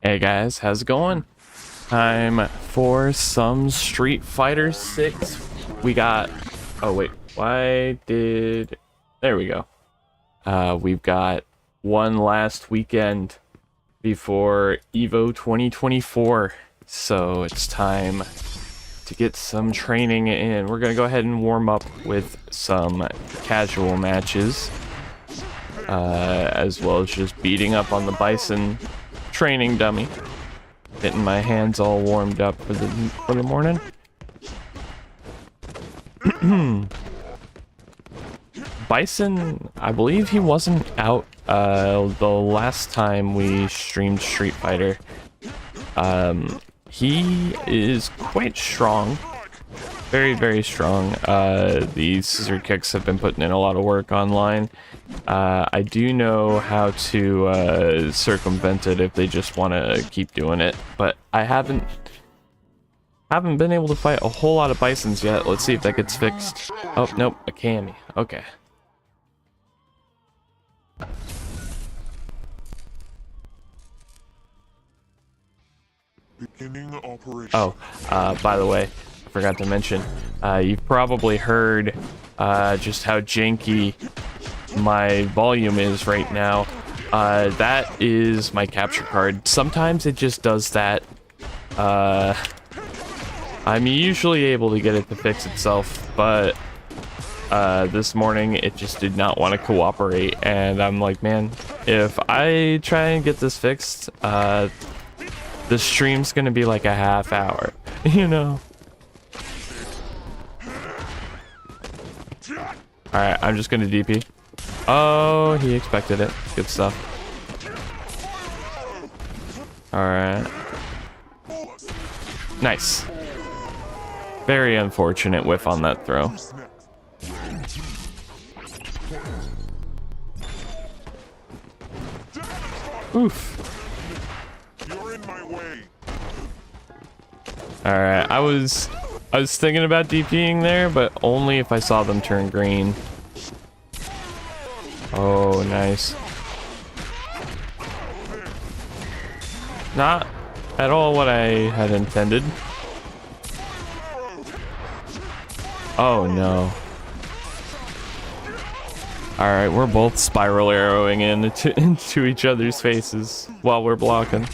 Hey guys, how's it going? Time for some Street Fighter 6. We got... Oh wait, There we go. We've got one last weekend before EVO 2024. So it's time to get some training in. We're gonna go ahead and warm up with some casual matches. As well as just beating up on the Bison training dummy. Getting my hands all warmed up for the morning. Bison, I believe he wasn't out the last time we streamed Street Fighter. He is quite strong. Very, very strong. These scissor kicks have been putting in a lot of work online. I do know how to circumvent it if they just want to keep doing it, but I haven't been able to fight a whole lot of Bisons yet. Let's see if that gets fixed. Oh, nope, a Cammy. Okay. Beginning operation. Oh, by the way, I forgot to mention, you've probably heard just how janky my volume is right now. That is my capture card. Sometimes it just does that. I'm usually able to get it to fix itself, but this morning it just did not want to cooperate, and I'm like, man, if I try and get this fixed, the stream's gonna be like a half hour, you know? Alright, I'm just gonna DP. Oh, he expected it. Good stuff. Alright. Nice. Very unfortunate whiff on that throw. Oof. You're in my way. Alright, I was thinking about DPing there, but only if I saw them turn green. Oh, nice. Not at all what I had intended. Oh no. Alright, we're both spiral arrowing into each other's faces while we're blocking.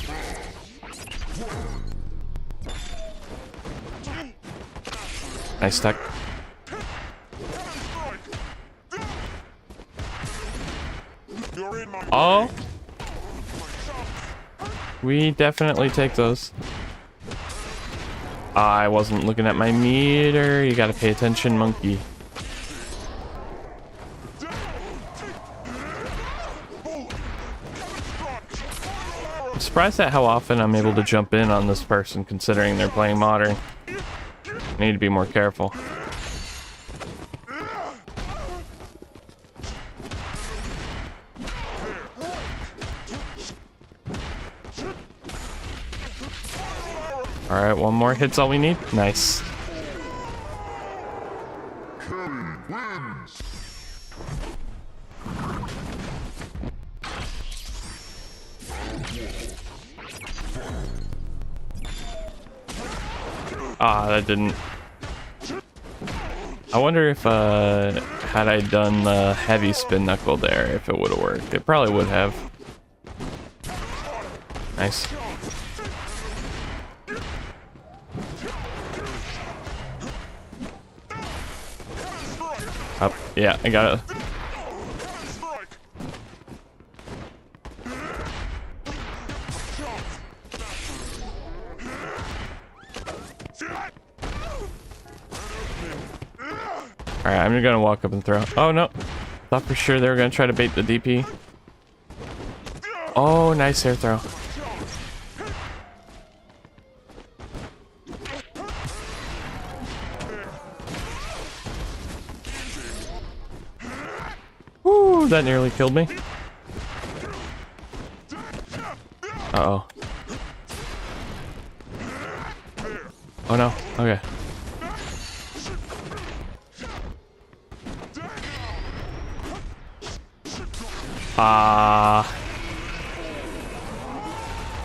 Nice tech. Oh, we definitely take those. I wasn't looking at my meter. You gotta pay attention, monkey. I'm surprised at how often I'm able to jump in on this person considering they're playing modern. I need to be more careful. Alright, one more hit's all we need. Nice. Ah, that didn't. I wonder if had I done the heavy spin knuckle there, if it would have worked. It probably would have. Nice. Up. Yeah, I got it. Alright, I'm gonna walk up and throw. Oh no. Thought for sure they were gonna try to bait the DP. Oh, nice air throw. Woo, that nearly killed me. Uh-oh. Oh no, okay.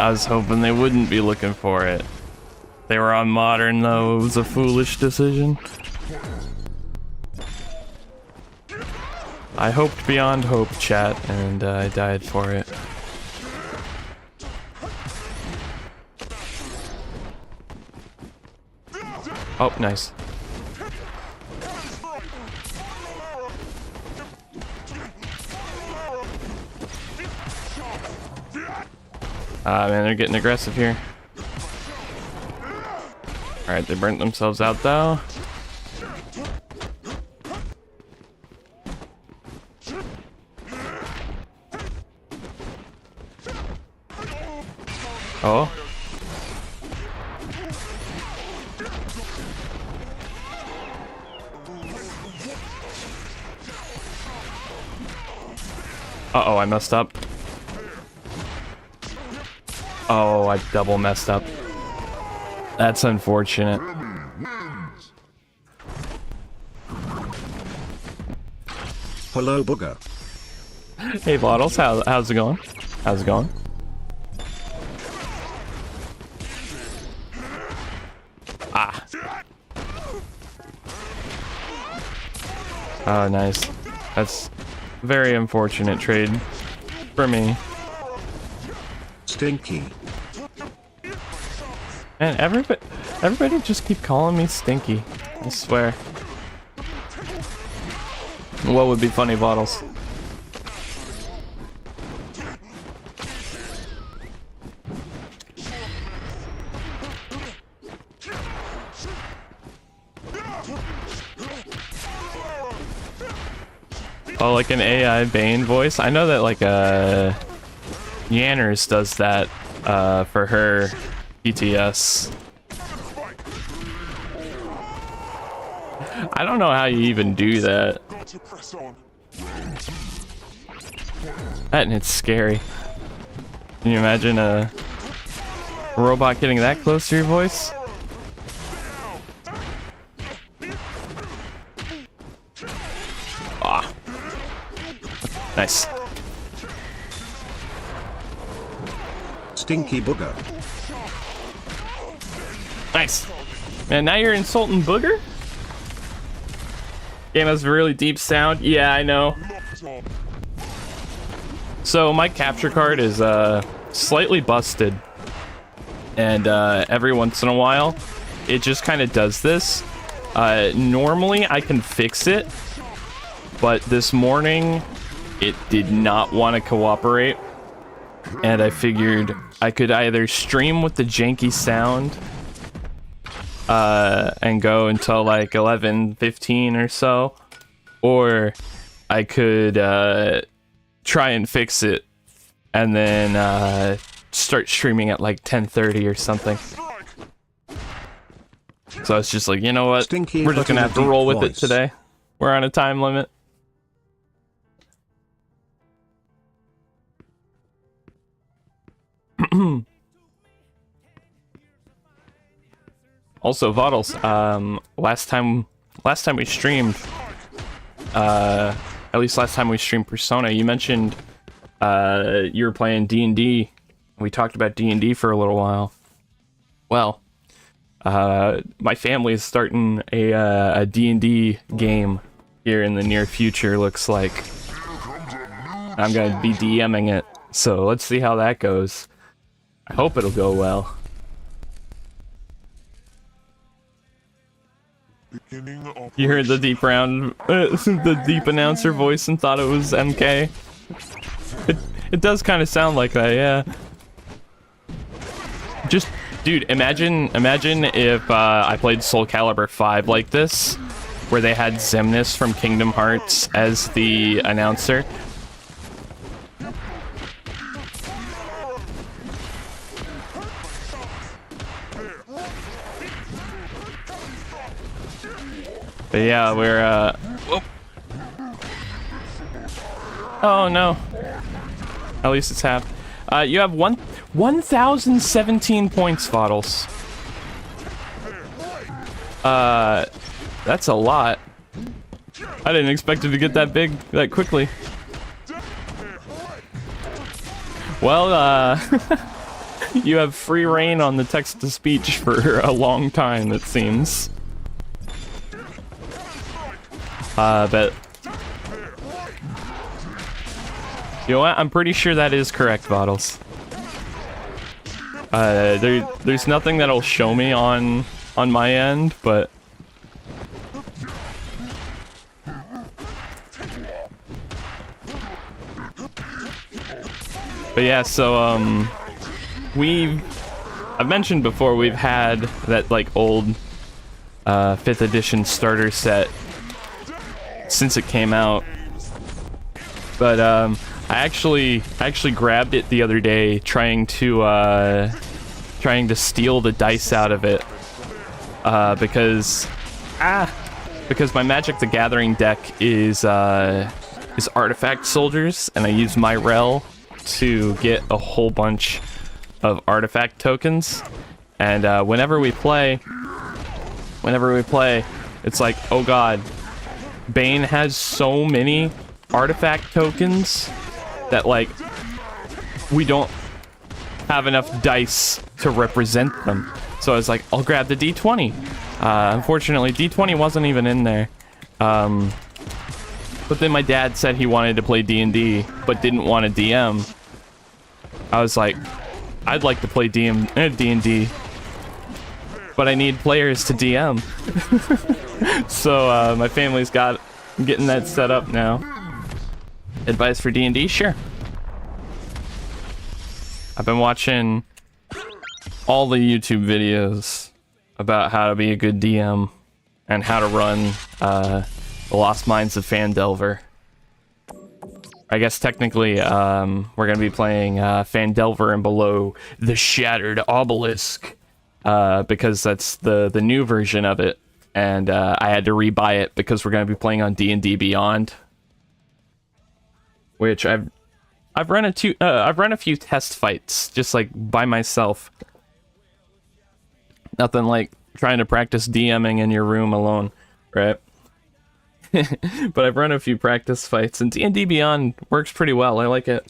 I was hoping they wouldn't be looking for it. They were on modern though, it was a foolish decision. I hoped beyond hope, chat, and I died for it. Oh, nice. Man, they're getting aggressive here. Alright, they burnt themselves out though. Oh. Uh-oh, I messed up. Oh, I double messed up. That's unfortunate. Hello, Booger. Hey, Bottles, how's it going? How's it going? Ah. Oh, nice. That's very unfortunate trade for me. Stinky. Man, everybody just keep calling me Stinky. I swear. What would be funny, Bottles? Oh, like an AI Bane voice? I know that like Yanners does that for her VTS. I don't know how you even do that. And it's scary. Can you imagine a robot getting that close to your voice? Ah. Nice. Stinky Booger. Nice. Man, now you're insulting Booger? Game has a really deep sound. Yeah, I know. So my capture card is slightly busted. And every once in a while, it just kind of does this. Normally I can fix it. But this morning, it did not want to cooperate. And I figured I could either stream with the janky sound and go until like 11:15 or so, or I could try and fix it and then start streaming at like 10:30 or something. So it's just like, you know what? Stinky, we're just gonna have to roll with it today. We're on a time limit. Also, Voddles, last time we streamed, at least last time we streamed Persona, you mentioned you were playing D&D. We talked about D&D for a little while. Well, my family is starting a D&D game here in the near future, looks like. I'm gonna be DMing it, so let's see how that goes. I hope it'll go well. You heard the deep round, the deep announcer voice and thought it was MK. It does kind of sound like that, yeah. Just, dude, imagine if I played Soul Calibur 5 like this, where they had Xemnas from Kingdom Hearts as the announcer. But yeah, we're, whoop. Oh no. At least it's half. You have 1,017 points, Voddles. That's a lot. I didn't expect it to get that big that quickly. Well, You have free reign on the text-to-speech for a long time, it seems. But... You know what? I'm pretty sure that is correct, Bottles. There's nothing that'll show me on my end, but... But yeah, so, I've mentioned before, we've had that, like, old, 5th edition starter set since it came out. But, I actually grabbed it the other day, trying to steal the dice out of it, because my Magic the Gathering deck is Artifact Soldiers, and I use my rel to get a whole bunch of artifact tokens, and whenever we play, it's like, oh god, Bane has so many artifact tokens that, like, we don't have enough dice to represent them. So I was like, I'll grab the D20. Unfortunately, D20 wasn't even in there. But then my dad said he wanted to play D&D, but didn't want to DM. I was like, I'd like to play D&D, but I need players to DM. So my family's getting that set up now. Advice for D&D? Sure. I've been watching all the YouTube videos about how to be a good DM and how to run the Lost Mines of Phandelver. I guess technically we're going to be playing Phandelver and Below the Shattered Obelisk, because that's the new version of it, and I had to rebuy it because we're going to be playing on D&D Beyond, which I've run a few test fights just like by myself. Nothing like trying to practice DMing in your room alone, right? But I've run a few practice fights, and D&D Beyond works pretty well. I like it.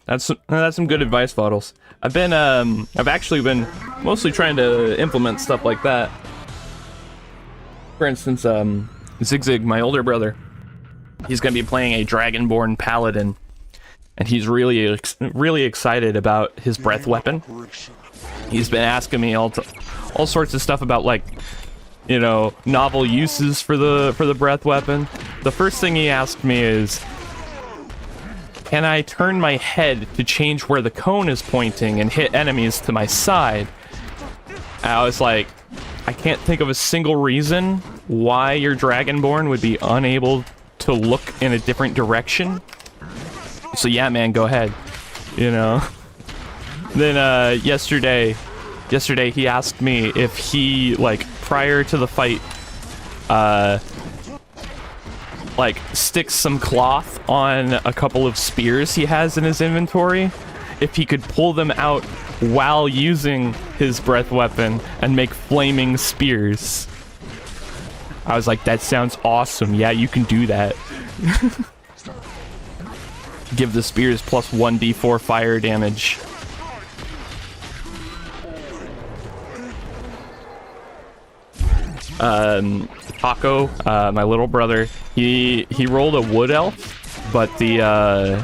That's some good advice, Bottles. I've actually been mostly trying to implement stuff like that. For instance, Zigzig, my older brother, he's gonna be playing a Dragonborn Paladin, and he's really excited about his breath weapon. He's been asking me all sorts of stuff about, like, you know, novel uses for the breath weapon. The first thing he asked me is, can I turn my head to change where the cone is pointing and hit enemies to my side? And I was like, I can't think of a single reason why your Dragonborn would be unable to look in a different direction. So yeah, man, go ahead. You know. Then yesterday he asked me if he, like, prior to the fight, like, sticks some cloth on a couple of spears he has in his inventory, if he could pull them out while using his breath weapon and make flaming spears. I was like, that sounds awesome. Yeah, you can do that. Give the spears plus 1d4 fire damage. Taco, my little brother, he rolled a wood elf, but the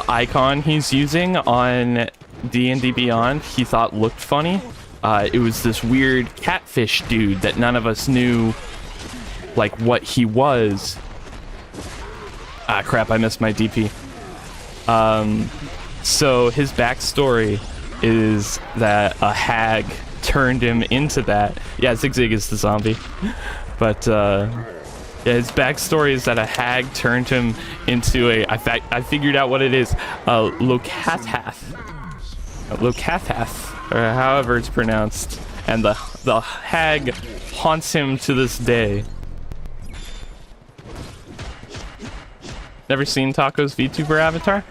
icon he's using on D&D Beyond he thought looked funny. It was this weird catfish dude that none of us knew, like, what he was. Ah, crap, I missed my DP. So his backstory is that a hag turned him into that. Yeah, Zigzig is the zombie. But, yeah, his backstory is that a hag turned him into I figured out what it is, a Lokathath. Lokathath, or however it's pronounced. And the hag haunts him to this day. Never seen Taco's VTuber avatar?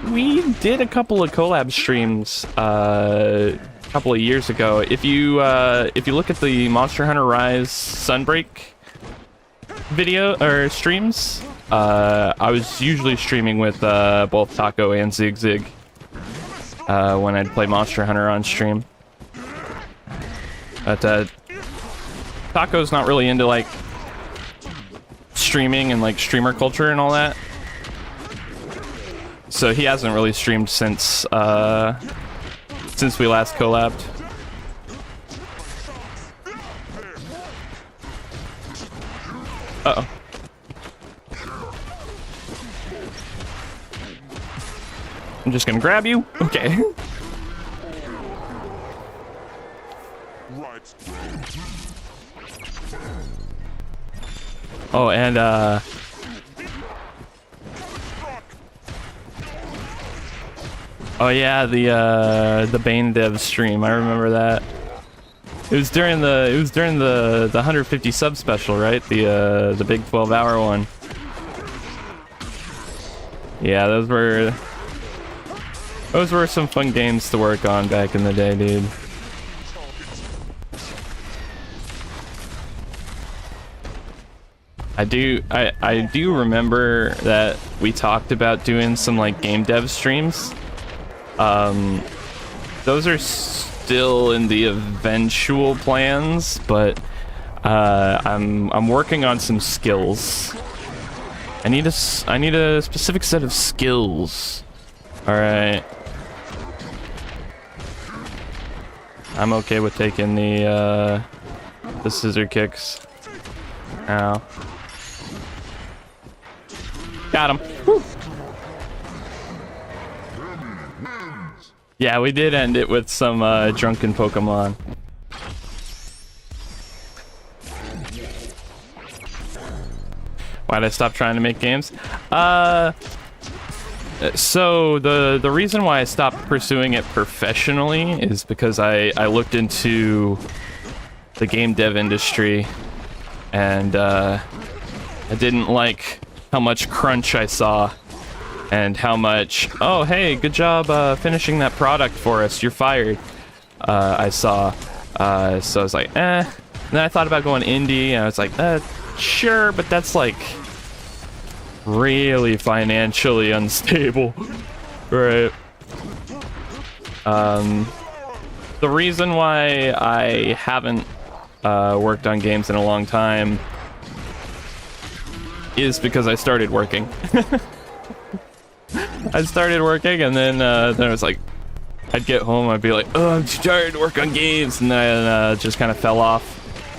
We did a couple of collab streams couple of years ago. If you look at the Monster Hunter Rise Sunbreak video or streams, I was usually streaming with both Taco and Zig Zig when I'd play Monster Hunter on stream. But Taco's not really into like streaming and like streamer culture and all that, so he hasn't really streamed since we last collabed. Uh-oh. I'm just gonna grab you. Okay. Right. Oh, and oh yeah, the Bane dev stream. I remember that. It was during the 150 sub special, right? The big 12-hour one. Yeah, those were some fun games to work on back in the day, dude. I do remember that we talked about doing some like game dev streams. Those are still in the eventual plans, but I'm working on some skills. I need a specific set of skills. All right. I'm okay with taking the scissor kicks. Ow. Got him. Woo. Yeah, we did end it with some drunken Pokemon. Why'd I stop trying to make games? So the reason why I stopped pursuing it professionally is because I looked into the game dev industry, and I didn't like how much crunch I saw and how much, oh hey, good job finishing that product for us, you're fired, I saw. So I was like, eh. And then I thought about going indie, and I was like, sure, but that's like really financially unstable, right? The reason why I haven't worked on games in a long time is because I started working. I started working, and then I was like, I'd get home, I'd be like, oh, I'm too tired to work on games, and then just kind of fell off.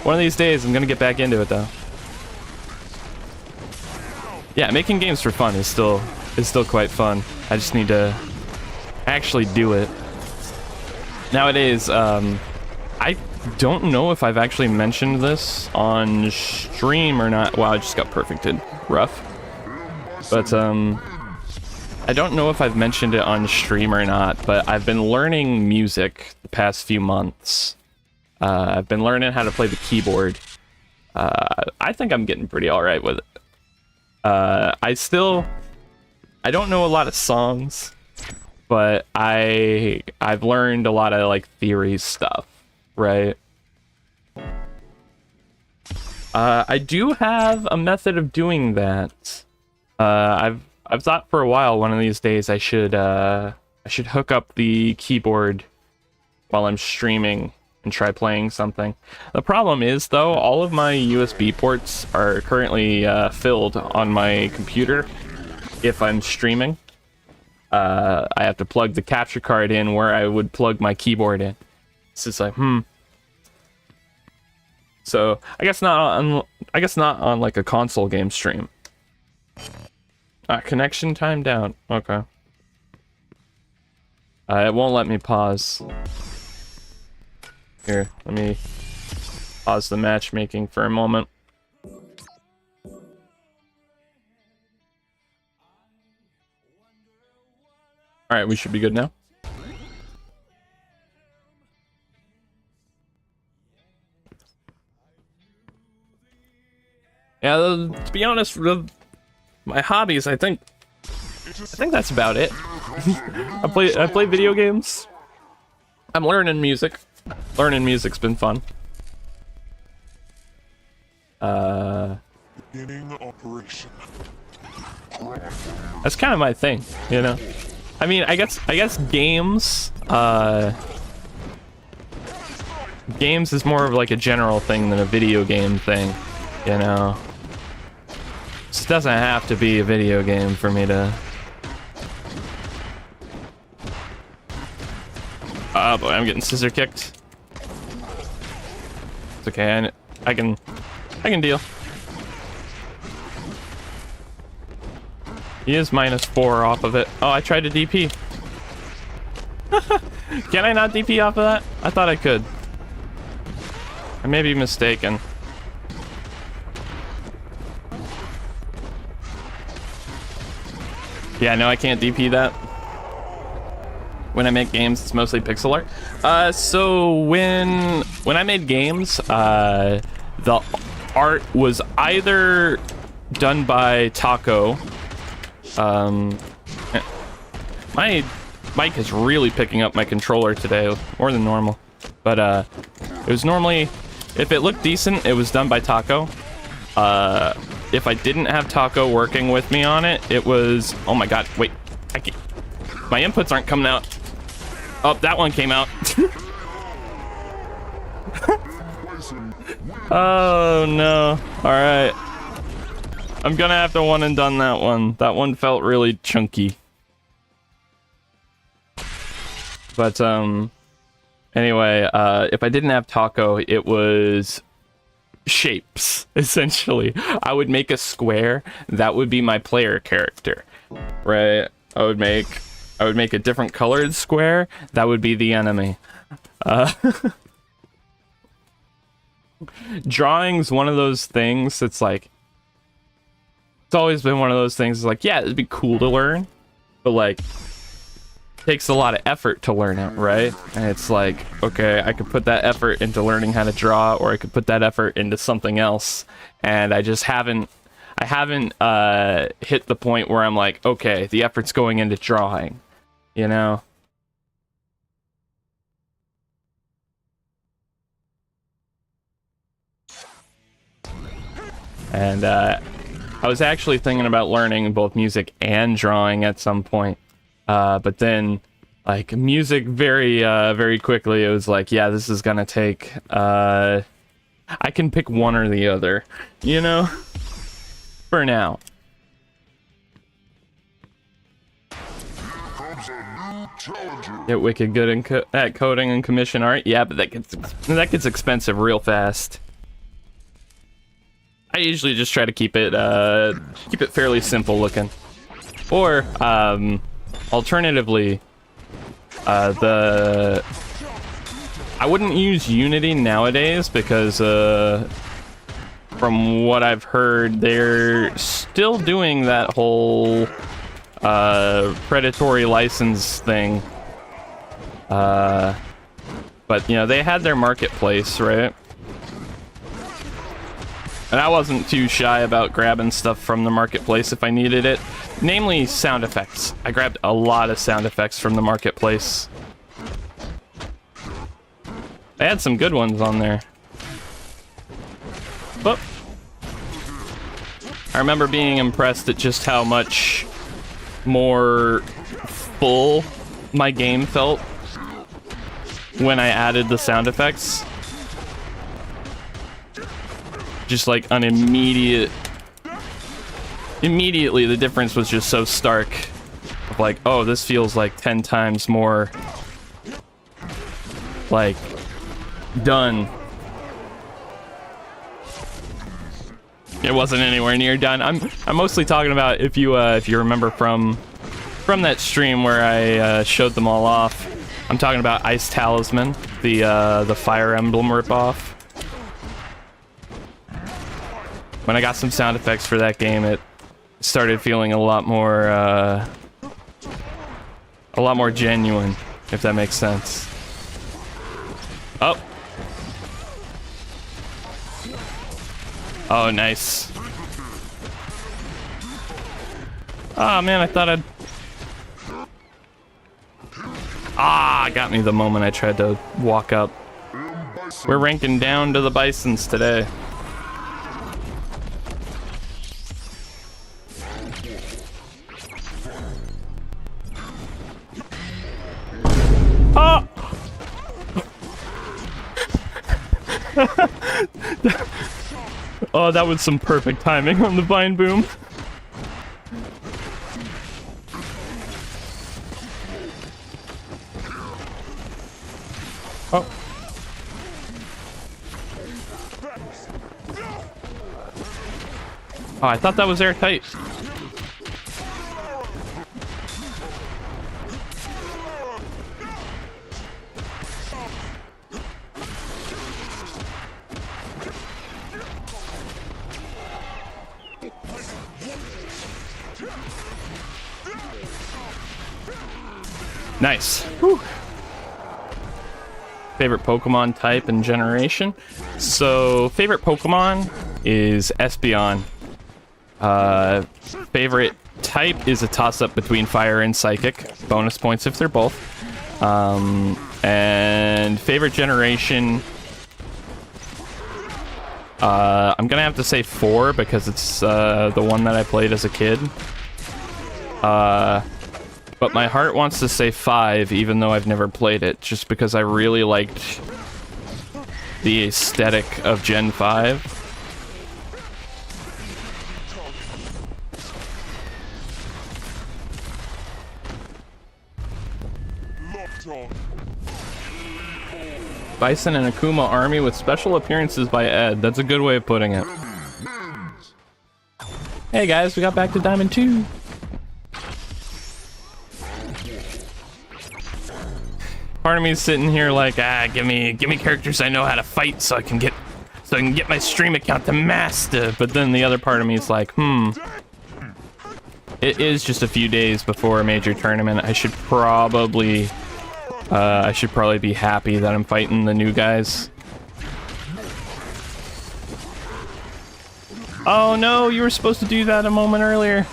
One of these days, I'm gonna get back into it though. Yeah, making games for fun is still quite fun. I just need to actually do it. Nowadays, I don't know if I've actually mentioned this on stream or not. Wow, I just got perfected. Rough. But, I don't know if I've mentioned it on stream or not, but I've been learning music the past few months. I've been learning how to play the keyboard. I think I'm getting pretty alright with it. I don't know a lot of songs, but I've learned a lot of like theory stuff, right? I do have a method of doing that. I've thought for a while one of these days I should hook up the keyboard while I'm streaming and try playing something. The problem is, though, all of my USB ports are currently filled on my computer if I'm streaming. I have to plug the capture card in where I would plug my keyboard in. It's just like, So I guess not on like a console game stream. Connection time down. Okay. It won't let me pause. Here, let me pause the matchmaking for a moment. Alright, we should be good now. Yeah, to be honest, my hobbies, I think that's about it. I play video games. I'm learning music. Learning music's been fun. Beginning operation. That's kind of my thing, you know. I mean, I guess games. Games is more of like a general thing than a video game thing, you know. This doesn't have to be a video game for me to. Oh boy, I'm getting scissor kicked. It's okay, I can deal. He is -4 off of it. Oh, I tried to DP. Can I not DP off of that? I thought I could. I may be mistaken. Yeah, no, I can't DP that. When I make games, it's mostly pixel art. So when I made games, the art was either done by Taco. My mic is really picking up my controller today, more than normal. But it was normally, if it looked decent, it was done by Taco. If I didn't have Taco working with me on it, it was, oh my god, wait, I can't, my inputs aren't coming out. Oh, that one came out. Oh no, alright. I'm gonna have to one and done that one. That one felt really chunky. But anyway, if I didn't have Taco, it was shapes, essentially. I would make a square, that would be my player character, right? I would make a different colored square, that would be the enemy. Drawing's one of those things that's like, it's always been one of those things, it's like, yeah, it'd be cool to learn, but like, takes a lot of effort to learn it, right? And it's like, okay, I could put that effort into learning how to draw, or I could put that effort into something else, and I just haven't hit the point where I'm like, okay, the effort's going into drawing, you know? And I was actually thinking about learning both music and drawing at some point. But then, like, music very quickly, it was like, yeah, this is gonna take, I can pick one or the other, you know? For now. Get wicked good at coding and commission art. Yeah, but that gets expensive real fast. I usually just try to keep it fairly simple looking. Or, alternatively, I wouldn't use Unity nowadays because, from what I've heard, they're still doing that whole, predatory license thing. But, you know, they had their marketplace, right? And I wasn't too shy about grabbing stuff from the marketplace if I needed it. Namely, sound effects. I grabbed a lot of sound effects from the marketplace. They had some good ones on there. But I remember being impressed at just how much more full my game felt when I added the sound effects. Just like an immediately the difference was just so stark of like, oh, this feels like 10 times more like done. It wasn't anywhere near done. I'm mostly talking about, if you remember from that stream where I showed them all off, I'm talking about Ice Talisman, the Fire Emblem ripoff. When I got some sound effects for that game, it started feeling a lot more genuine, if that makes sense. Oh. Oh, nice. Oh man, I thought I'd... Ah! Ah, got me the moment I tried to walk up. We're ranking down to the bisons today. Oh! Oh, that was some perfect timing on the VineBoom. Oh. Oh, I thought that was airtight. Nice. Whew. Favorite Pokemon type and generation? So, favorite Pokemon is Espeon. Favorite type is a toss-up between Fire and Psychic. Bonus points if they're both. And favorite generation... I'm gonna have to say 4 because it's the one that I played as a kid. But my heart wants to say 5, even though I've never played it, just because I really liked the aesthetic of Gen 5. Bison and Akuma army with special appearances by Ed. That's a good way of putting it. Hey guys, we got back to Diamond 2. Part of me is sitting here like, give me characters I know how to fight so I can get my stream account to master. But then the other part of me is like, it is just a few days before a major tournament. I should probably be happy that I'm fighting the new guys. Oh no, you were supposed to do that a moment earlier.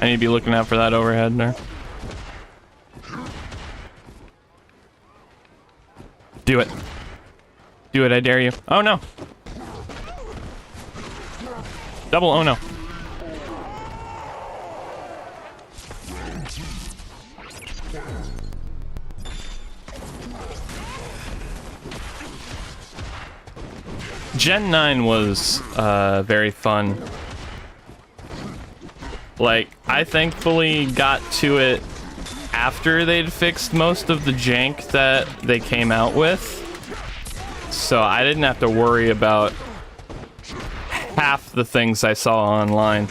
I need to be looking out for that overhead there. Do it. Do it, I dare you. Oh no. Double oh no. Gen 9 was very fun. Like, I thankfully got to it after they'd fixed most of the jank that they came out with. So I didn't have to worry about half the things I saw online.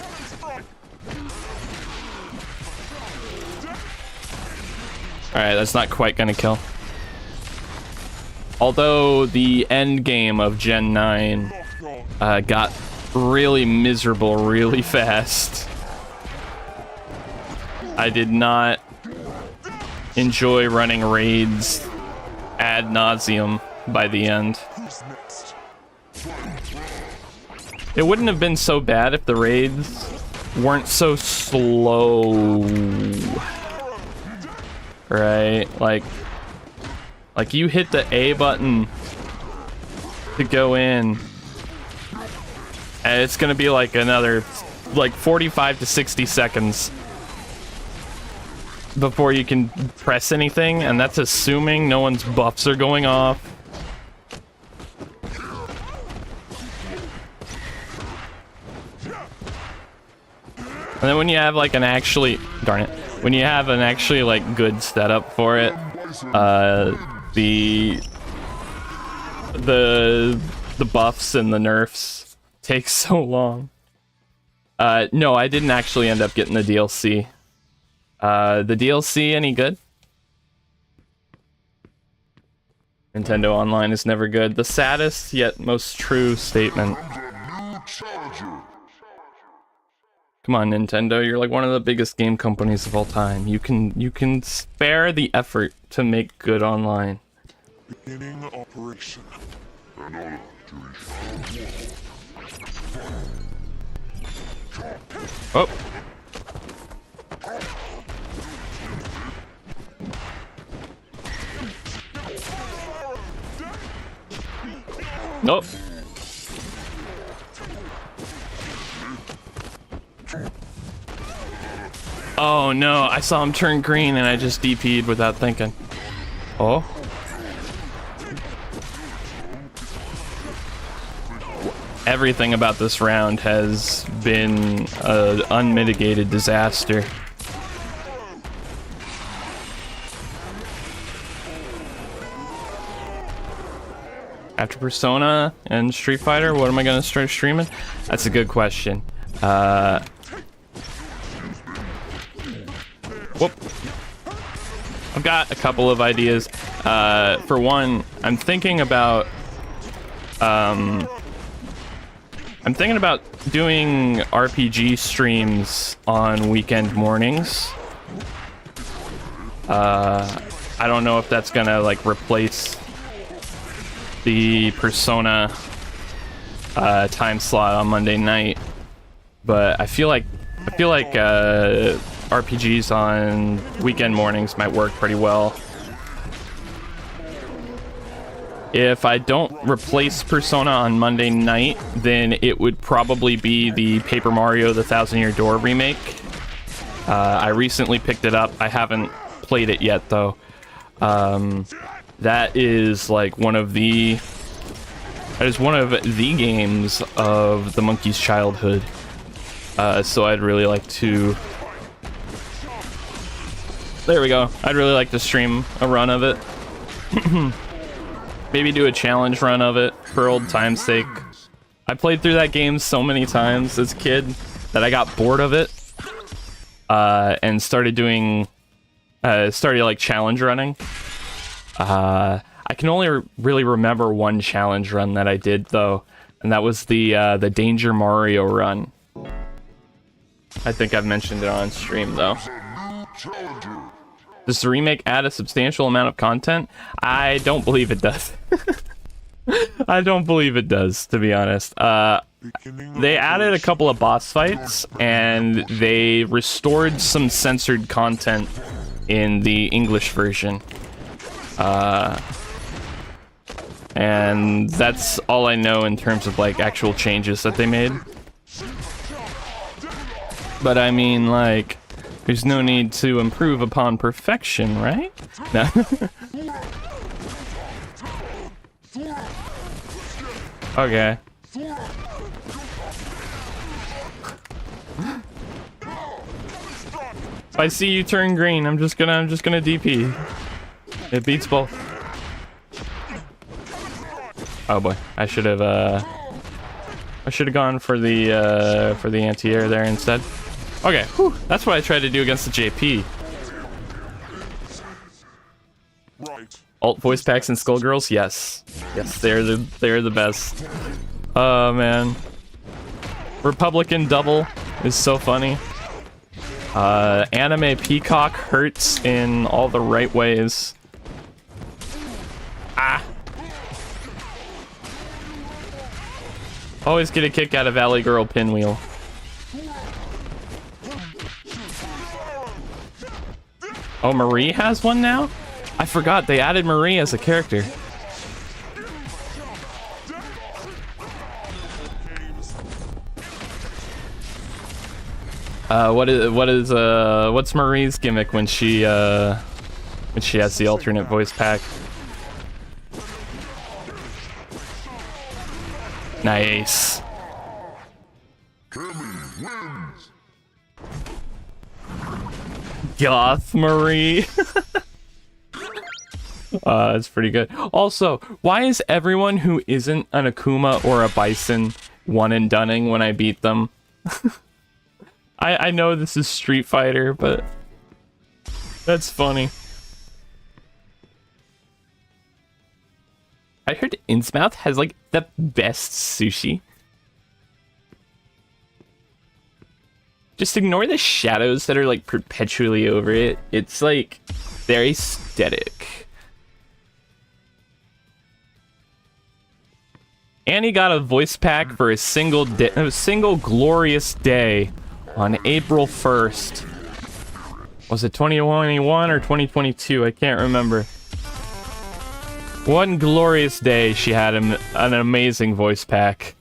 Alright, that's not quite gonna kill. Although the end game of Gen 9 got really miserable really fast. I did not enjoy running raids ad nauseum by the end. It wouldn't have been so bad if the raids weren't so slow. Right? Like you hit the A button to go in, and it's gonna be like another 45 to 60 seconds before you can press anything, and that's assuming no one's buffs are going off. And then when you have like an actually, darn it, when you have an actually like good setup for it, the buffs and the nerfs take so long. No, I didn't actually end up getting the DLC. The DLC any good? Nintendo Online is never good. The saddest yet most true statement. Come on, Nintendo, you're like one of the biggest game companies of all time. You can spare the effort to make good online. Beginning operation. Oh. Nope. Oh no, I saw him turn green and I just DP'd without thinking. Oh. Everything about this round has been an unmitigated disaster. After Persona and Street Fighter, what am I gonna start streaming? That's a good question. Whoop. I've got a couple of ideas. For one, I'm thinking about doing RPG streams on weekend mornings. I don't know if that's gonna like replace the Persona time slot on Monday night, but I feel like RPGs on weekend mornings might work pretty well. If I don't replace Persona on Monday night, then it would probably be the Paper Mario The Thousand Year Door remake. I recently picked it up. I haven't played it yet though. That is like one of the games of the monkey's childhood. So I'd really like to. There we go. I'd really like to stream a run of it. Maybe do a challenge run of it for old time's sake. I played through that game so many times as a kid that I got bored of it, and started like challenge running. I can only really remember one challenge run that I did though, and that was the Danger Mario run. I think I've mentioned it on stream though. Does the remake add a substantial amount of content? I don't believe it does. I don't believe it does, to be honest. They added a couple of boss fights, and they restored some censored content in the English version. And that's all I know in terms of like actual changes that they made. But I mean, like, there's no need to improve upon perfection, right? No. Okay. If I see you turn green, I'm just gonna DP. It beats both. Oh boy, I should have gone for the anti-air there instead. Okay, whew, that's what I tried to do against the JP. Right. Alt voice packs and Skullgirls, yes, yes, they're the best. Oh man, Republican double is so funny. Anime Peacock hurts in all the right ways. Ah. Always get a kick out of Valley Girl Pinwheel. Oh, Marie has one now? I forgot they added Marie as a character. What's Marie's gimmick when she has the alternate voice pack? Nice. Goth Marie. That's pretty good. Also, why is everyone who isn't an Akuma or a Bison one and doneing when I beat them? I know this is Street Fighter, but that's funny. I heard Innsmouth has like the best sushi. Just ignore the shadows that are like perpetually over it. It's like very aesthetic. Annie got a voice pack for a single glorious day on April 1st. Was it 2021 or 2022? I can't remember. One glorious day, she had an amazing voice pack.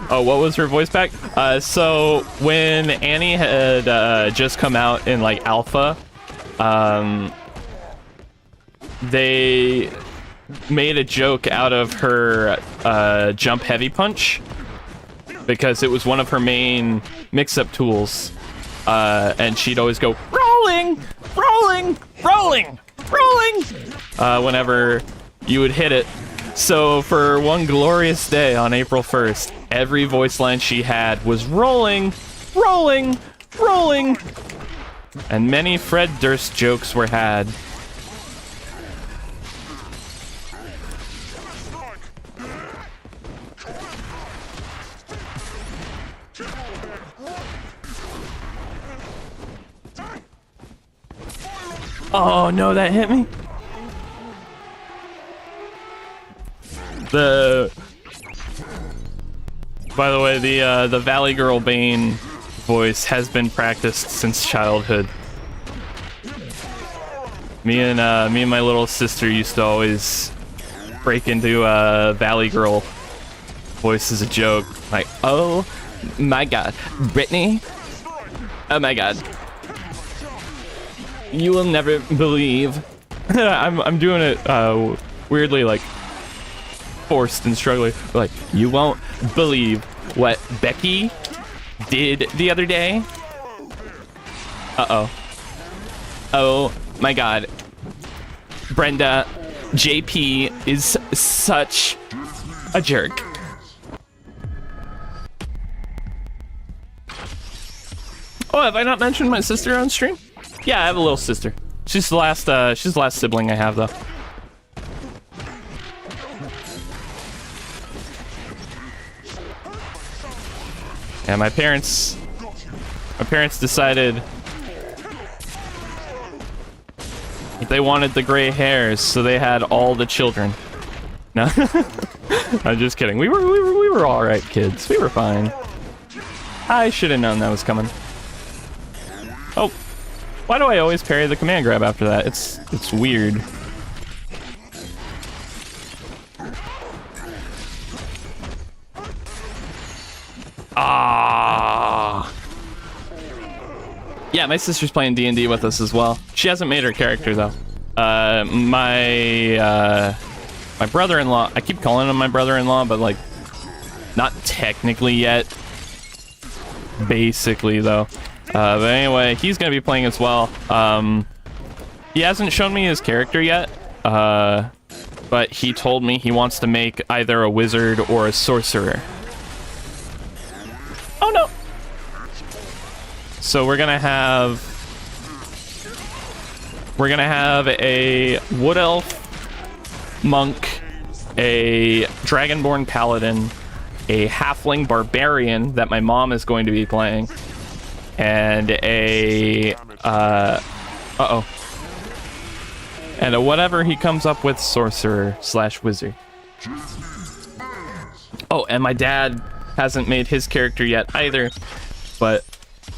Oh, what was her voice pack? So when Annie had just come out in like alpha, they made a joke out of her jump heavy punch because it was one of her main mix-up tools, and she'd always go rolling, rolling, rolling, rolling whenever you would hit it. So for one glorious day on April 1st, every voice line she had was rolling, rolling, rolling, and many Fred Durst jokes were had. Oh no, that hit me. By the way, the Valley Girl Bane voice has been practiced since childhood. Me and my little sister used to always break into Valley Girl voice as a joke. Like, oh my god, Brittany. Oh my god. You will never believe. I'm doing it weirdly, like forced and struggling. Like, you won't believe what Becky did the other day. Uh-oh. Oh my god. Brenda, JP is such a jerk. Oh, have I not mentioned my sister on stream? Yeah, I have a little sister. She's the last sibling I have, though. And my parents decided they wanted the gray hairs, so they had all the children. No, I'm just kidding. We were all right kids. We were fine. I should have known that was coming. Oh, why do I always parry the command grab after that? It's weird. Ah. Yeah, my sister's playing D&D with us as well. She hasn't made her character though. My brother-in-law, I keep calling him my brother-in-law, but like not technically yet. Basically though. But anyway, he's gonna be playing as well. He hasn't shown me his character yet. But he told me he wants to make either a wizard or a sorcerer. Oh no! So we're gonna have a wood elf monk, a dragonborn paladin, a halfling barbarian that my mom is going to be playing, and a and a whatever he comes up with sorcerer / wizard. Oh, and my dad hasn't made his character yet either, but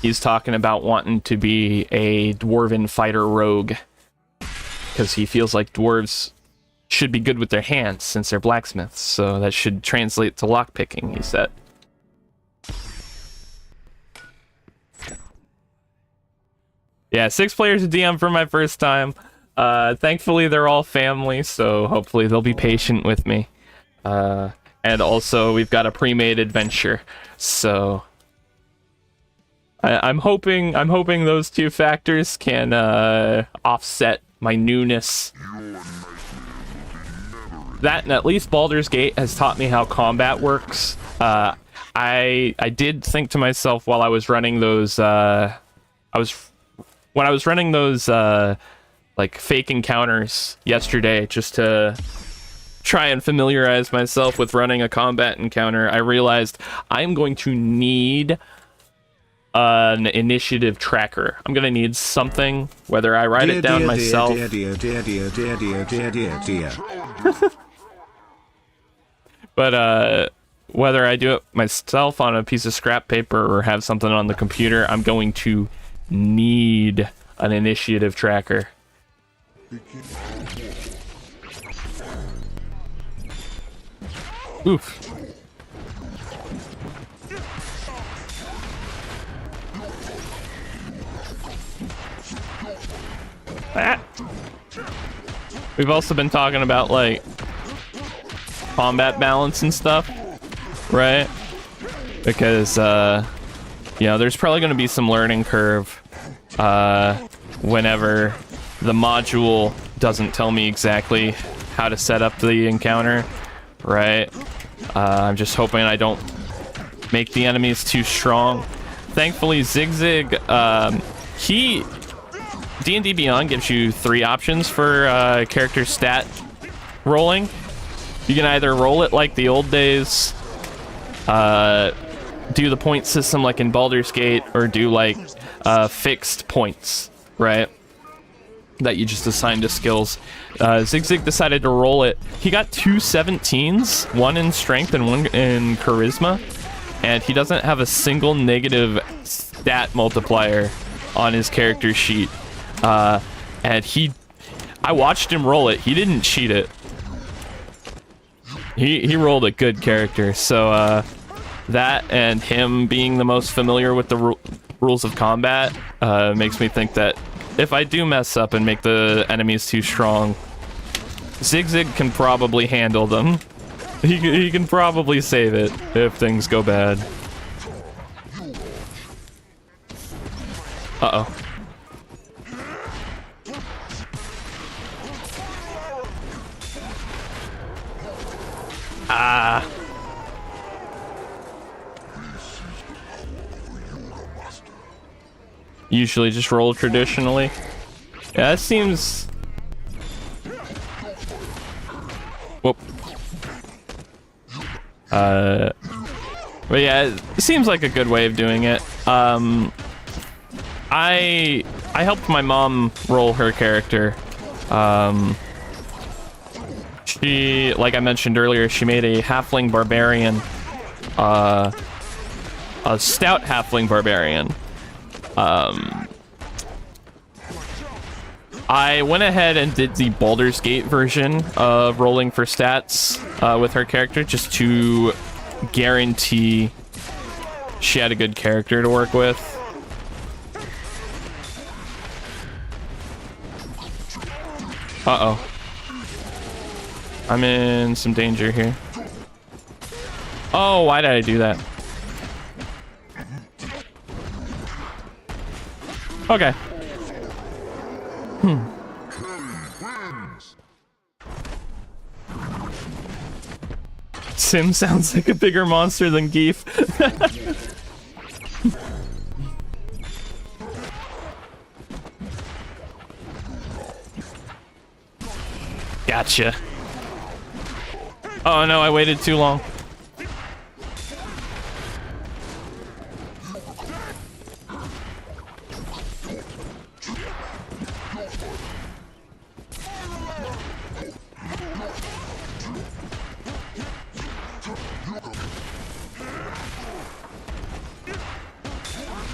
he's talking about wanting to be a dwarven fighter rogue because he feels like dwarves should be good with their hands since they're blacksmiths, so that should translate to lockpicking, he said. Yeah, 6 players a DM for my first time. Thankfully, they're all family, so hopefully they'll be patient with me. And also, we've got a pre-made adventure, so I'm hoping those two factors can offset my newness. That, and at least Baldur's Gate has taught me how combat works. I did think to myself while I was running those when I was running those like fake encounters yesterday, just to try and familiarize myself with running a combat encounter, I realized I'm going to need an initiative tracker. I'm gonna need something, whether I write it down myself. But whether I do it myself on a piece of scrap paper or have something on the computer, I'm going to need an initiative tracker. Oof. Ah. We've also been talking about like combat balance and stuff, right? Because you know, there's probably going to be some learning curve whenever the module doesn't tell me exactly how to set up the encounter, right? I'm just hoping I don't make the enemies too strong. Thankfully, Zigzag, D&D Beyond gives you 3 options for character stat rolling. You can either roll it like the old days, do the point system like in Baldur's Gate, or do like fixed points, right? That you just assign to skills. Zigzag decided to roll it. He got 2 17s, 1 in strength and 1 in charisma, and he doesn't have a single negative stat multiplier on his character sheet. And I watched him roll it. He didn't cheat it. He rolled a good character. So that and him being the most familiar with the rules of combat makes me think that if I do mess up and make the enemies too strong, Zigzag can probably handle them. He can probably save it if things go bad. Uh-oh. Ah. Usually just roll traditionally. Yeah, that seems... Whoop. But yeah, it seems like a good way of doing it. I helped my mom roll her character. She, like I mentioned earlier, she made a halfling barbarian, a stout halfling barbarian. I went ahead and did the Baldur's Gate version of rolling for stats with her character, just to guarantee she had a good character to work with. Uh-oh. I'm in some danger here. Oh, why did I do that? Okay. Sim sounds like a bigger monster than Geef. Gotcha. Oh no, I waited too long.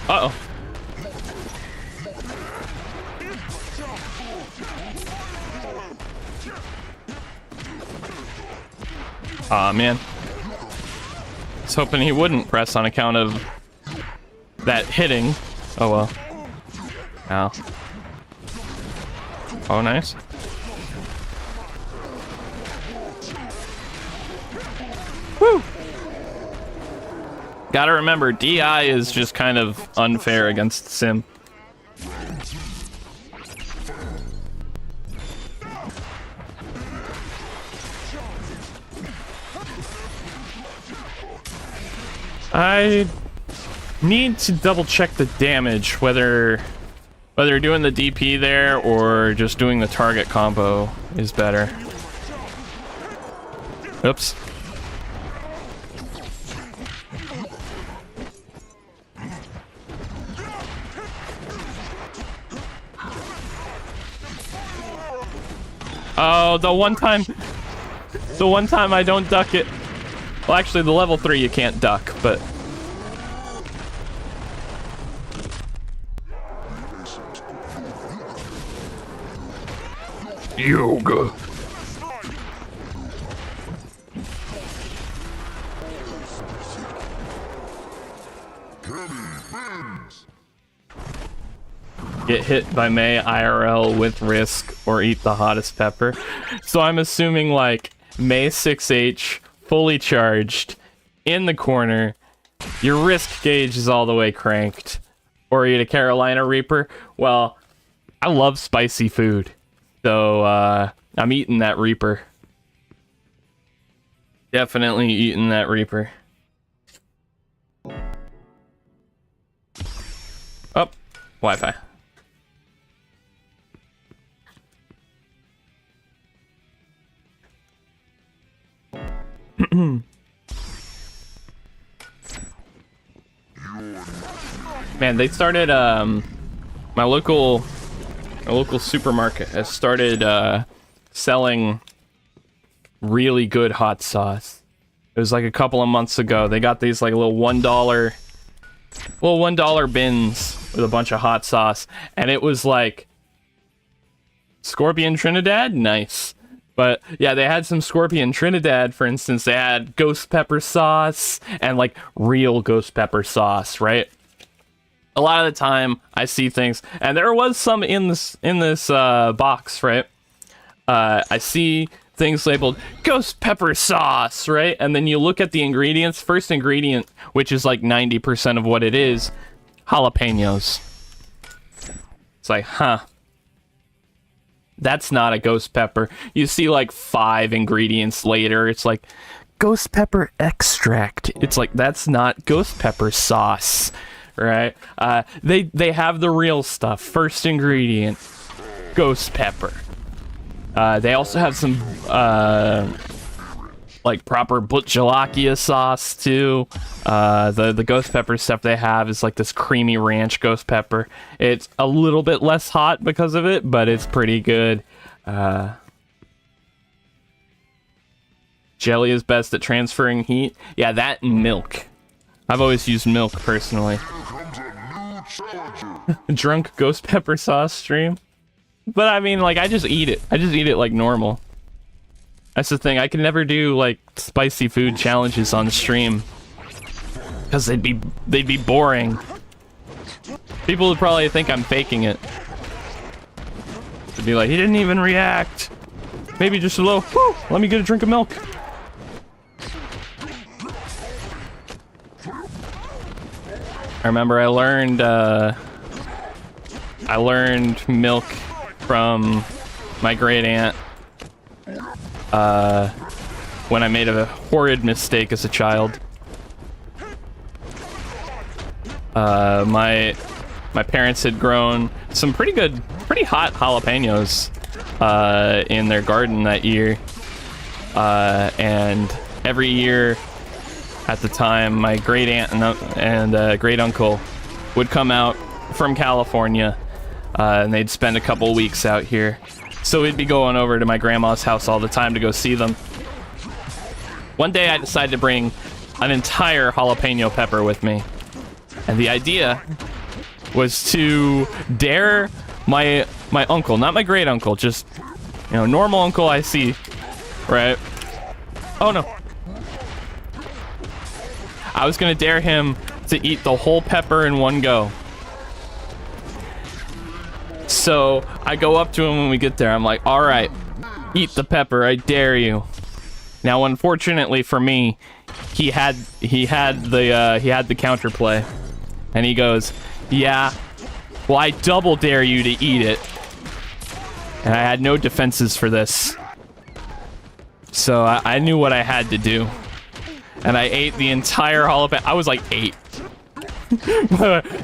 Uh-oh. Aw, man. I was hoping he wouldn't press on account of that hitting. Oh well. Ow. Oh, nice. Woo! Gotta remember, DI is just kind of unfair against Sim. I need to double check the damage, whether doing the DP there or just doing the target combo is better. Oops. Oh, the one time I don't duck it. Well, actually, the level 3 you can't duck, but... Yoga. Get hit by May IRL with risk or eat the hottest pepper. So I'm assuming like May 6H fully charged in the corner. Your risk gauge is all the way cranked. Or eat a Carolina Reaper. Well, I love spicy food. So I'm eating that Reaper. Definitely eating that Reaper. Oh, Wi-Fi. Man, they started my local supermarket has started selling really good hot sauce. It was like a couple of months ago. They got these like little $1 bins with a bunch of hot sauce, and it was like Scorpion Trinidad, nice. But yeah, they had some Scorpion Trinidad, for instance. They had ghost pepper sauce and like real ghost pepper sauce, right? A lot of the time I see things, and there was some in this box, right? I see things labeled ghost pepper sauce, right? And then you look at the ingredients. First ingredient, which is like 90% of what it is, jalapenos. It's like, huh. That's not a ghost pepper. You see like 5 ingredients later, it's like ghost pepper extract. It's like, that's not ghost pepper sauce, right? They have the real stuff. First ingredient, ghost pepper. They also have some like proper butchalakia sauce too. The ghost pepper stuff they have is like this creamy ranch ghost pepper. It's a little bit less hot because of it, but it's pretty good. Jelly is best at transferring heat. Yeah, that and milk. I've always used milk personally. Drunk ghost pepper sauce stream. But I mean, like, I just eat it. I just eat it like normal. That's the thing. I can never do like spicy food challenges on stream because they'd be boring. People would probably think I'm faking it. They'd be like, he didn't even react. Maybe just a little. Whoo, let me get a drink of milk. I remember I learned milk from my great aunt. When I made a horrid mistake as a child. My parents had grown some pretty hot jalapenos in their garden that year. And every year at the time, my great aunt and great uncle would come out from California, and they'd spend a couple weeks out here. So we'd be going over to my grandma's house all the time to go see them. One day I decided to bring an entire jalapeno pepper with me. And the idea was to dare my uncle, not my great uncle, just, you know, normal uncle I see, right? Oh no. I was gonna dare him to eat the whole pepper in one go. So I go up to him when we get there. I'm like, all right, eat the pepper. I dare you. Now, unfortunately for me, he had the counterplay, and he goes, yeah, well, I double dare you to eat it. And I had no defenses for this. So I knew what I had to do. And I ate the entire jalapeno. I was like 8.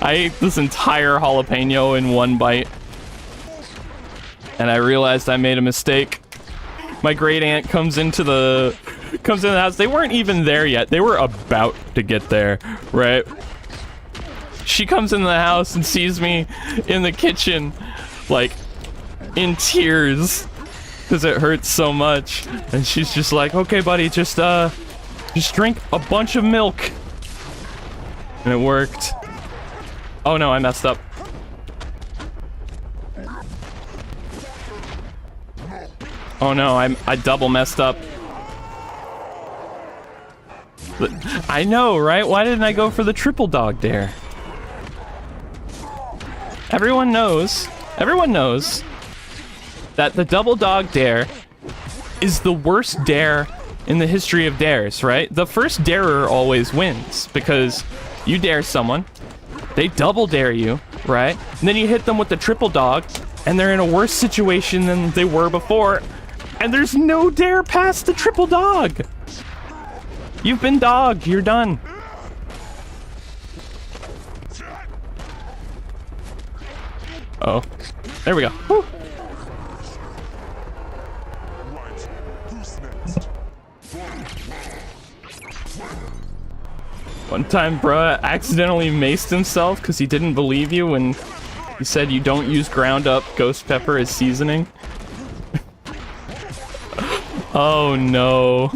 I ate this entire jalapeno in one bite. And I realized I made a mistake. My great aunt comes into the house. They weren't even there yet. They were about to get there, right? She comes into the house and sees me in the kitchen, like, in tears, because it hurts so much. And she's just like, okay, buddy, just Just drink a bunch of milk. And it worked. Oh no, I messed up. Oh no, I double messed up. I know, right? Why didn't I go for the triple dog dare? Everyone knows that the double dog dare is the worst dare in the history of dares, right? The first darer always wins because you dare someone, they double dare you, right? And then you hit them with the triple dog and they're in a worse situation than they were before. And there's no dare past the triple dog. You've been dogged. You're done. Oh, there we go. Woo. Right. Who's next? One time, bruh accidentally maced himself because he didn't believe you when he said you don't use ground up ghost pepper as seasoning. Oh no.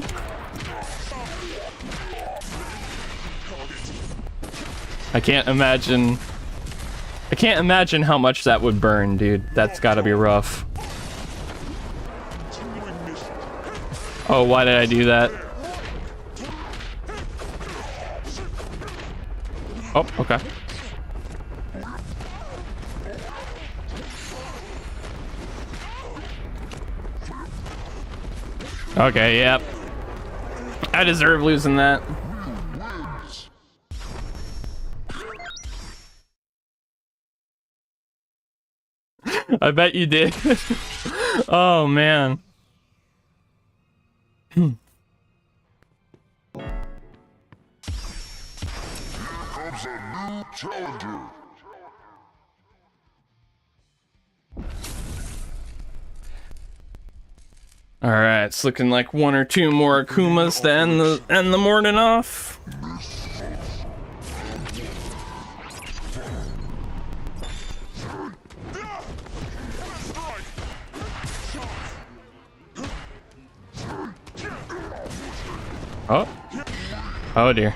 I can't imagine how much that would burn, dude. That's gotta be rough. Oh, why did I do that? Oh, okay. Okay, yep. I deserve losing that. I bet you did. Oh, man. Comes a new challenger. All right, it's looking like one or two more Akumas to end the morning off. Oh. Oh dear.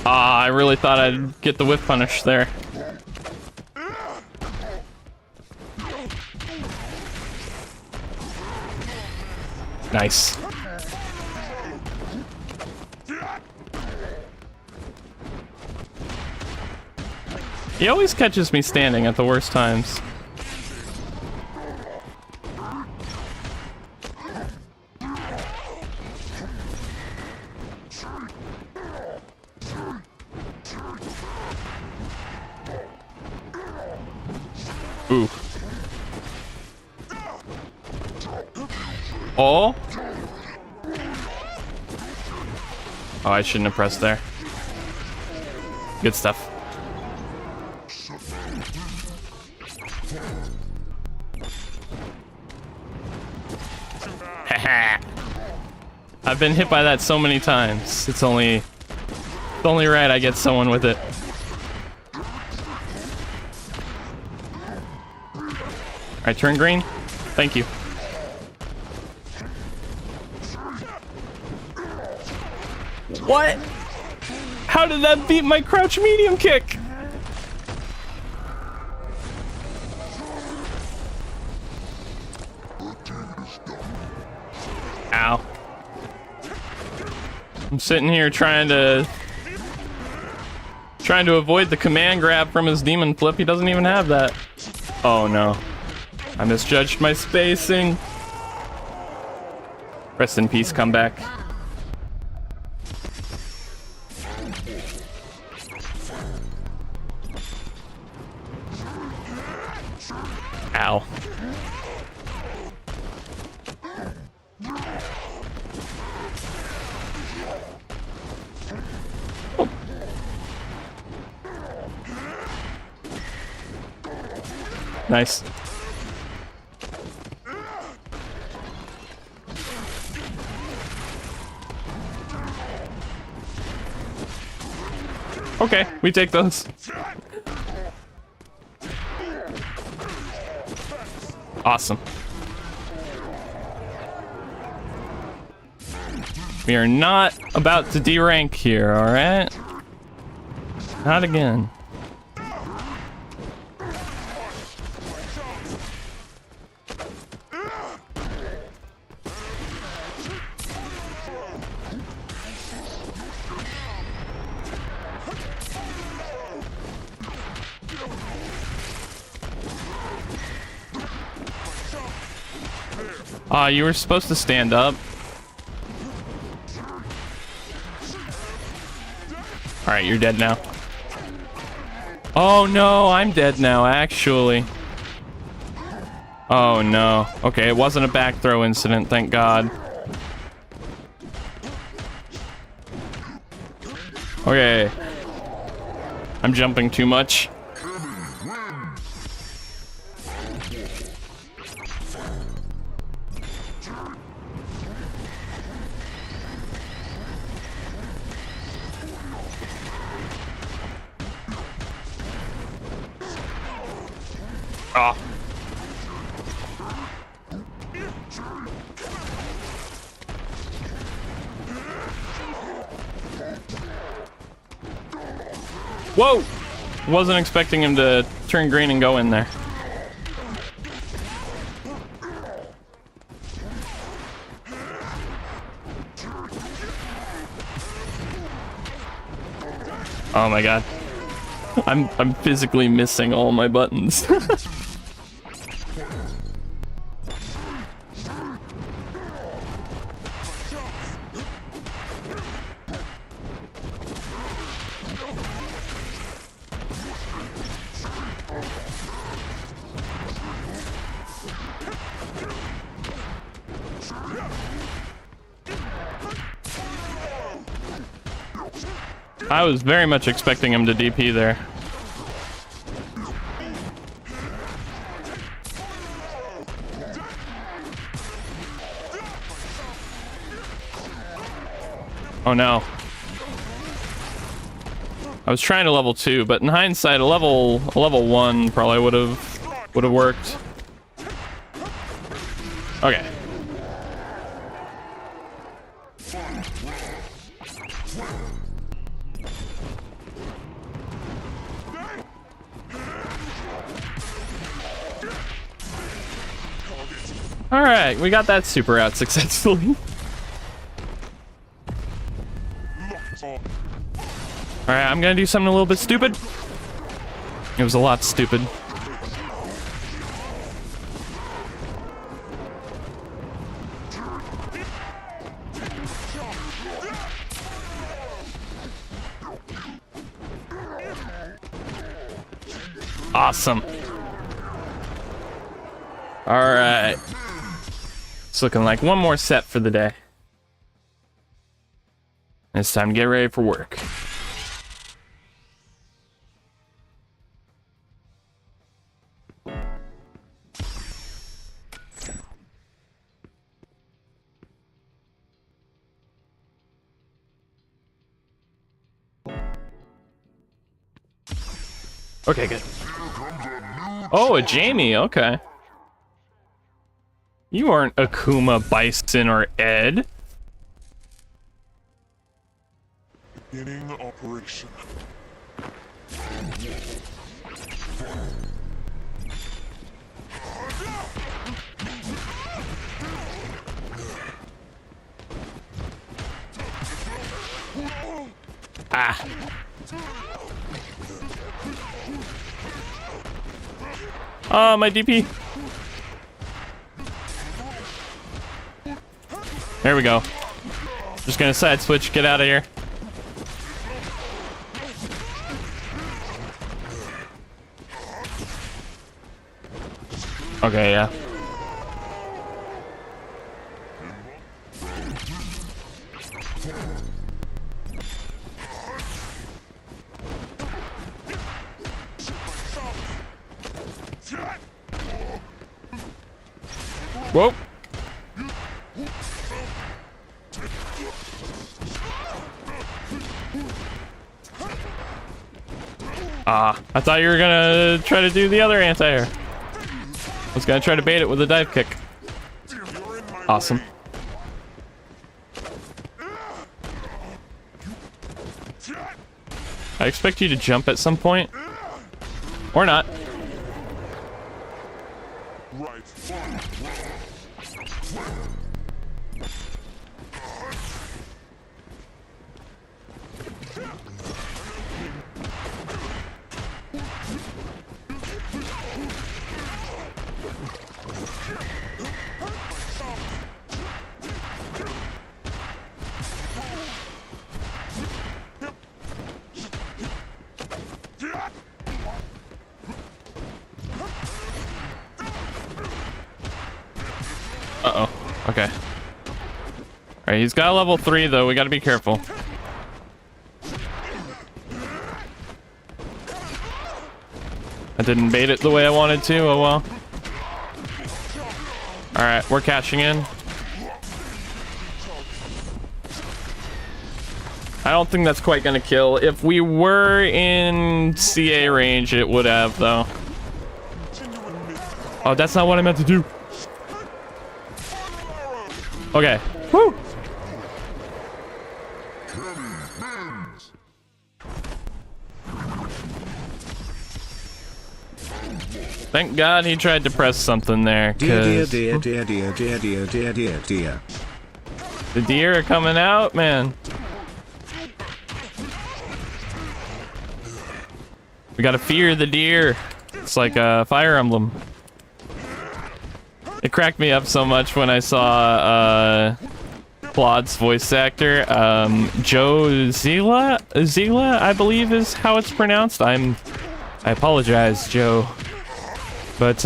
Ah, I really thought I'd get the whip punish there. Nice. He always catches me standing at the worst times. Ooh. Oh. Oh, I shouldn't have pressed there. Good stuff. I've been hit by that so many times. It's only right I get someone with it. Alright, turn green. Thank you. What? How did that beat my crouch medium kick? Ow. I'm sitting here trying to avoid the command grab from his demon flip. He doesn't even have that. Oh no. I misjudged my spacing. Rest in peace, comeback. Ow. Nice. Okay, we take those. Awesome. We are not about to D-rank here, alright? Not again. You were supposed to stand up. Alright, you're dead now. Oh no, I'm dead now, actually. Oh no. Okay, it wasn't a back throw incident, thank God. Okay. I'm jumping too much. Oh. Whoa! Wasn't expecting him to turn green and go in there. Oh my God. I'm physically missing all my buttons. I was very much expecting him to DP there. Oh no. I was trying to level 2, but in hindsight, a level 1 probably would have worked. Okay. All right, we got that super out successfully. All right, I'm gonna do something a little bit stupid. It was a lot stupid. Awesome. All right. It's looking like one more set for the day. It's time to get ready for work. Okay, good. Oh, a Jamie, okay. You aren't Akuma, Bison, or Ed. Beginning operation. Ah. Oh, my DP. There we go. Just gonna side switch, get out of here. Okay, yeah. Whoa. Ah, I thought you were gonna try to do the other anti-air. I was gonna try to bait it with a dive kick. Awesome. I expect you to jump at some point. Or not. Uh-oh. Okay. Alright, he's got a level 3 though. We gotta be careful. I didn't bait it the way I wanted to. Oh well. Alright, we're cashing in. I don't think that's quite gonna kill. If we were in CA range, it would have though. Oh, that's not what I meant to do. Okay. Woo! Thank God he tried to press something there. Dear. The deer are coming out, man. We gotta fear the deer. It's like a Fire Emblem. It cracked me up so much when I saw Claude's voice actor, Joe Zila, I believe is how it's pronounced. I apologize, Joe. But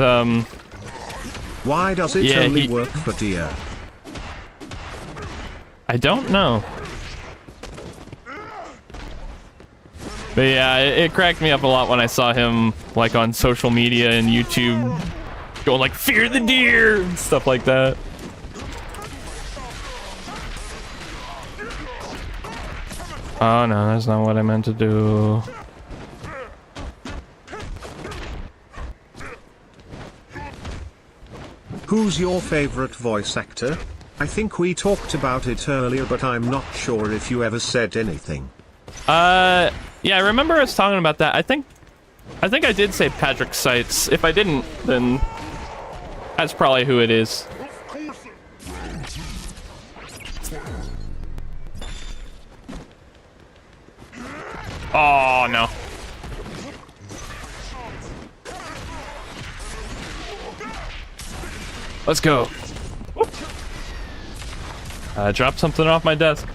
why does it only work for deer? I don't know. But yeah, it cracked me up a lot when I saw him like on social media and YouTube going like fear the deer and stuff like that. Oh no, that's not what I meant to do. Who's your favorite voice actor? I think we talked about it earlier, but I'm not sure if you ever said anything. Yeah, I remember us talking about that. I think I did say Patrick Seitz. If I didn't, then that's probably who it is. Oh no. Let's go. Drop something off my desk.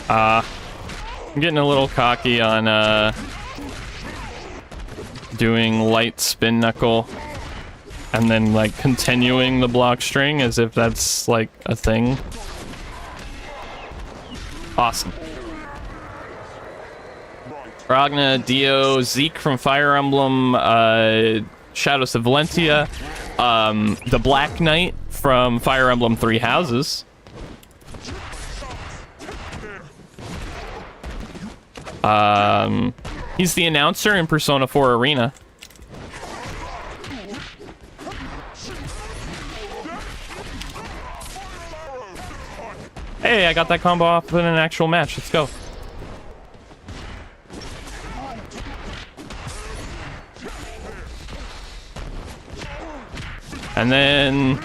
I'm getting a little cocky on doing light spin knuckle and then like continuing the block string as if that's like a thing. Awesome. Ragna, Dio, Zeke from Fire Emblem, Shadows of Valentia, the Black Knight from Fire Emblem Three Houses. He's the announcer in Persona 4 Arena. Hey, I got that combo off in an actual match. Let's go. And then,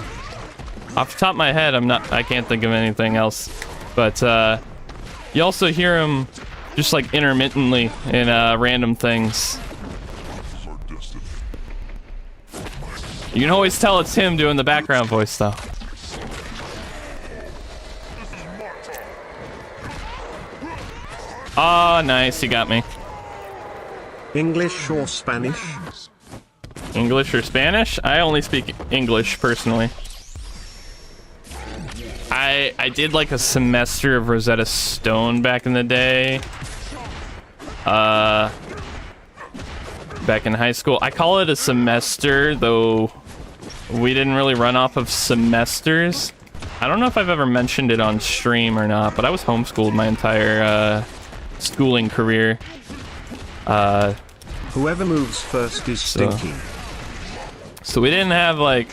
off the top of my head, I can't think of anything else. But you also hear him just like intermittently in random things. You can always tell it's him doing the background voice though. Oh, nice, you got me. English or Spanish? English or Spanish? I only speak English personally. I did like a semester of Rosetta Stone back in the day. back in high school. I call it a semester, though we didn't really run off of semesters. I don't know if I've ever mentioned it on stream or not, but I was homeschooled my entire schooling career. Whoever moves first is stinky. So we didn't have like,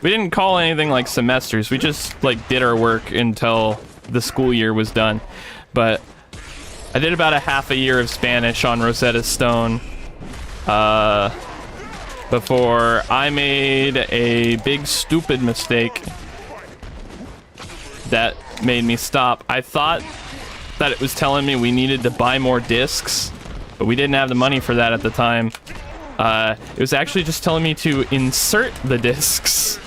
we didn't call anything like semesters. We just like did our work until the school year was done. But I did about a half a year of Spanish on Rosetta Stone before I made a big stupid mistake that made me stop. I thought that it was telling me we needed to buy more discs, but we didn't have the money for that at the time. It was actually just telling me to insert the discs.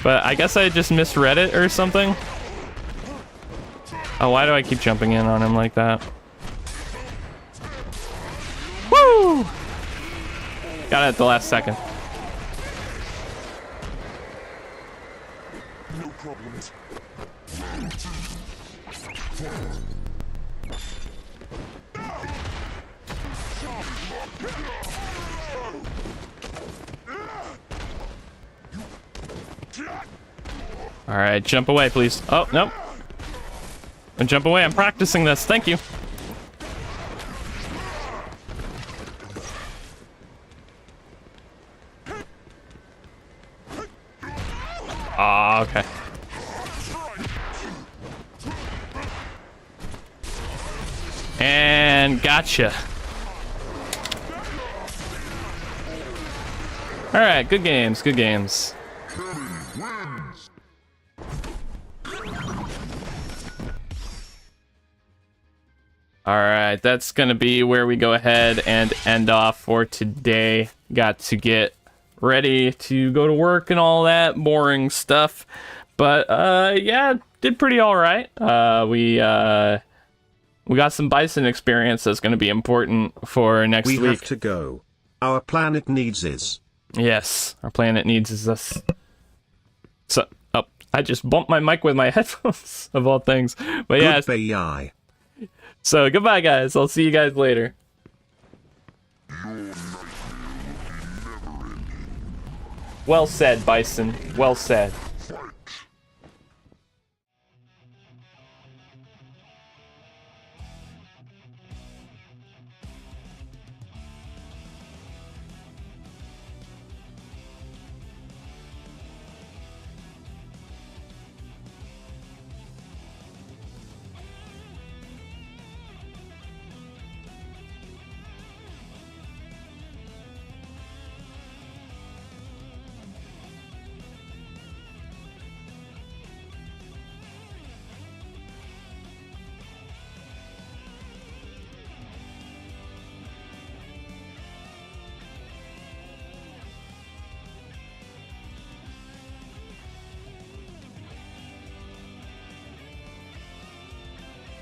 But I guess I just misread it or something. Oh, why do I keep jumping in on him like that? Woo! Got it at the last second. No problems. All right, jump away, please. Oh, nope. And jump away. I'm practicing this. Thank you. Ah, okay. And gotcha. All right, good games, good games. All right, that's gonna be where we go ahead and end off for today. Got to get ready to go to work and all that boring stuff, but yeah, did pretty all right. We got some bison experience that's gonna be important for next week. We have to go. Our planet needs us. Yes, our planet needs us. So, oh, I just bumped my mic with my headphones of all things. But yeah. Goodbye. So goodbye, guys. I'll see you guys later. Well said, Bison. Well said.